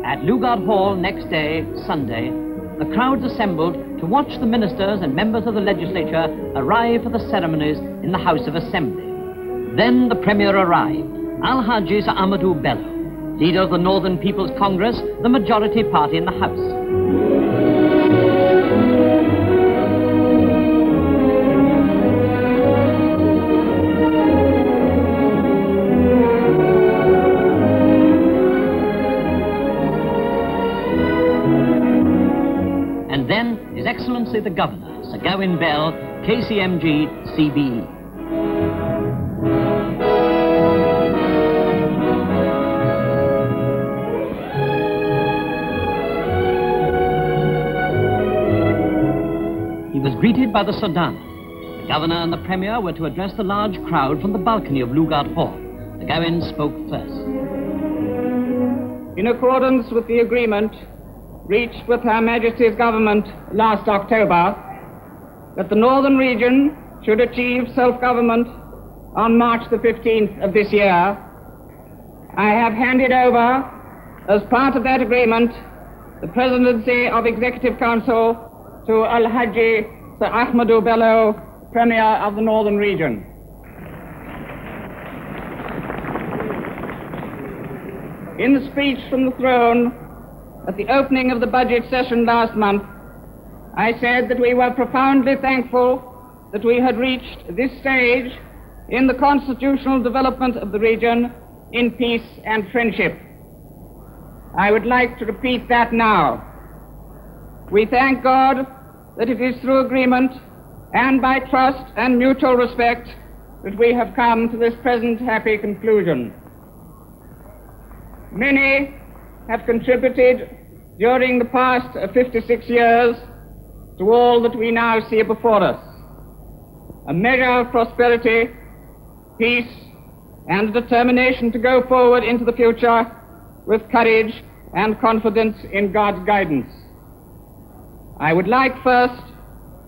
At Lugard Hall next day, Sunday, the crowds assembled to watch the ministers and members of the legislature arrive for the ceremonies in the House of Assembly. Then the Premier arrived, Al-Haji Sir Ahmadu Bello, leader of the Northern People's Congress, the majority party in the House. And then, His Excellency the Governor, Sir Gawain Bell, KCMG, CBE. He was greeted by the Sultana. The Governor and the Premier were to address the large crowd from the balcony of Lugard Hall. Sir Gawain spoke first. In accordance with the agreement reached with Her Majesty's Government last October, that the Northern region should achieve self-government on March the 15th of this year, I have handed over, as part of that agreement, the presidency of Executive Council to Al-Haji Sir Ahmadu Bello, Premier of the Northern region. In the speech from the throne at the opening of the budget session last month, I said that we were profoundly thankful that we had reached this stage in the constitutional development of the region in peace and friendship. I would like to repeat that now. We thank God that it is through agreement and by trust and mutual respect that we have come to this present happy conclusion. Many have contributed during the past 56 years to all that we now see before us. A measure of prosperity, peace, and determination to go forward into the future with courage and confidence in God's guidance. I would like first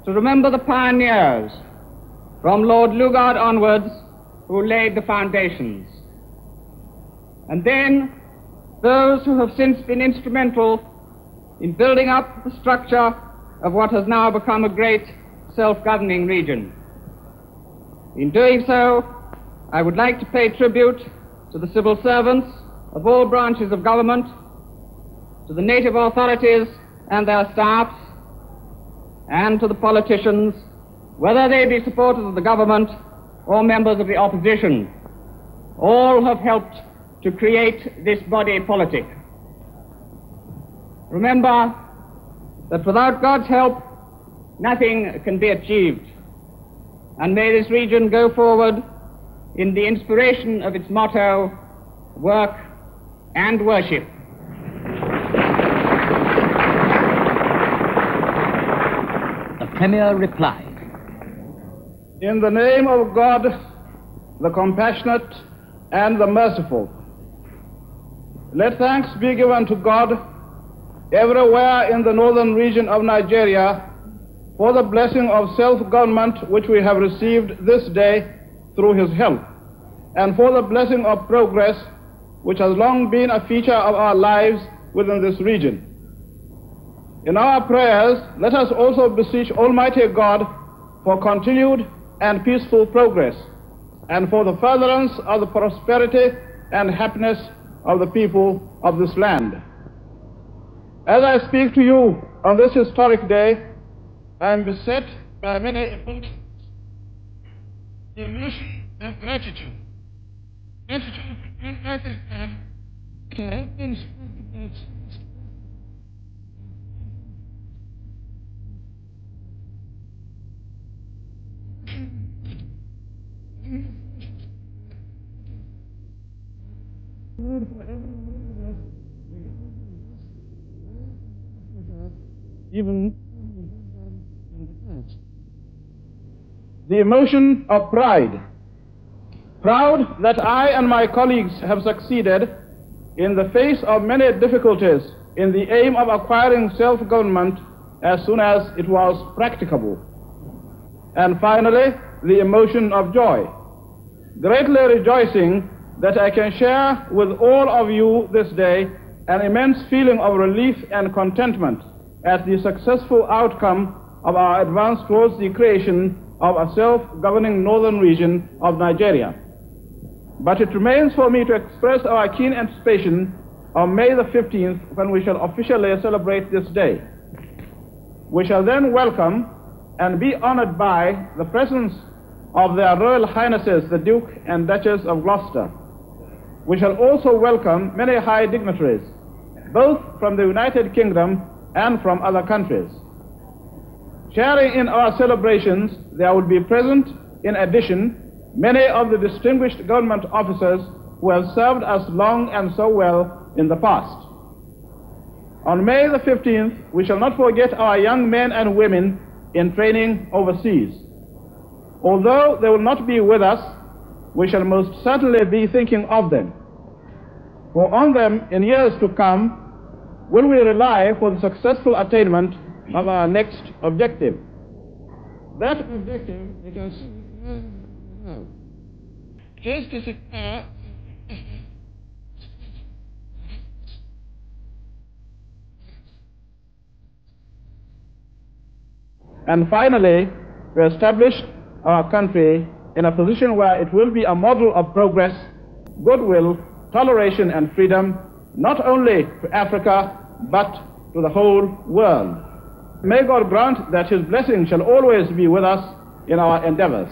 to remember the pioneers from Lord Lugard onwards who laid the foundations, and then those who have since been instrumental in building up the structure of what has now become a great self-governing region. In doing so, I would like to pay tribute to the civil servants of all branches of government, to the native authorities and their staffs, and to the politicians, whether they be supporters of the government or members of the opposition. All have helped to create this body politic. Remember that without God's help, nothing can be achieved. And may this region go forward in the inspiration of its motto, work and worship. The Premier replied, "In the name of God, the compassionate and the merciful, let thanks be given to God everywhere in the northern region of Nigeria for the blessing of self-government which we have received this day through His help, and for the blessing of progress which has long been a feature of our lives within this region. In our prayers, let us also beseech Almighty God for continued and peaceful progress, and for the furtherance of the prosperity and happiness of the people of this land. As I speak to you on this historic day, I am beset by many emotions, emotion of gratitude. Even the emotion of pride. Proud that I and my colleagues have succeeded in the face of many difficulties in the aim of acquiring self-government as soon as it was practicable. And finally, the emotion of joy, greatly rejoicing that I can share with all of you this day an immense feeling of relief and contentment at the successful outcome of our advance towards the creation of a self-governing northern region of Nigeria. But it remains for me to express our keen anticipation of May the 15th, when we shall officially celebrate this day. We shall then welcome and be honored by the presence of their Royal Highnesses, the Duke and Duchess of Gloucester. We shall also welcome many high dignitaries, both from the United Kingdom and from other countries. Sharing in our celebrations, there will be present, in addition, many of the distinguished government officers who have served us long and so well in the past. On May the 15th, we shall not forget our young men and women in training overseas. Although they will not be with us, we shall most certainly be thinking of them. For on them, in years to come, will we rely for the successful attainment of our next objective. That objective is and finally, to establish our country in a position where it will be a model of progress, goodwill, toleration and freedom, not only to Africa, but to the whole world. May God grant that His blessing shall always be with us in our endeavors.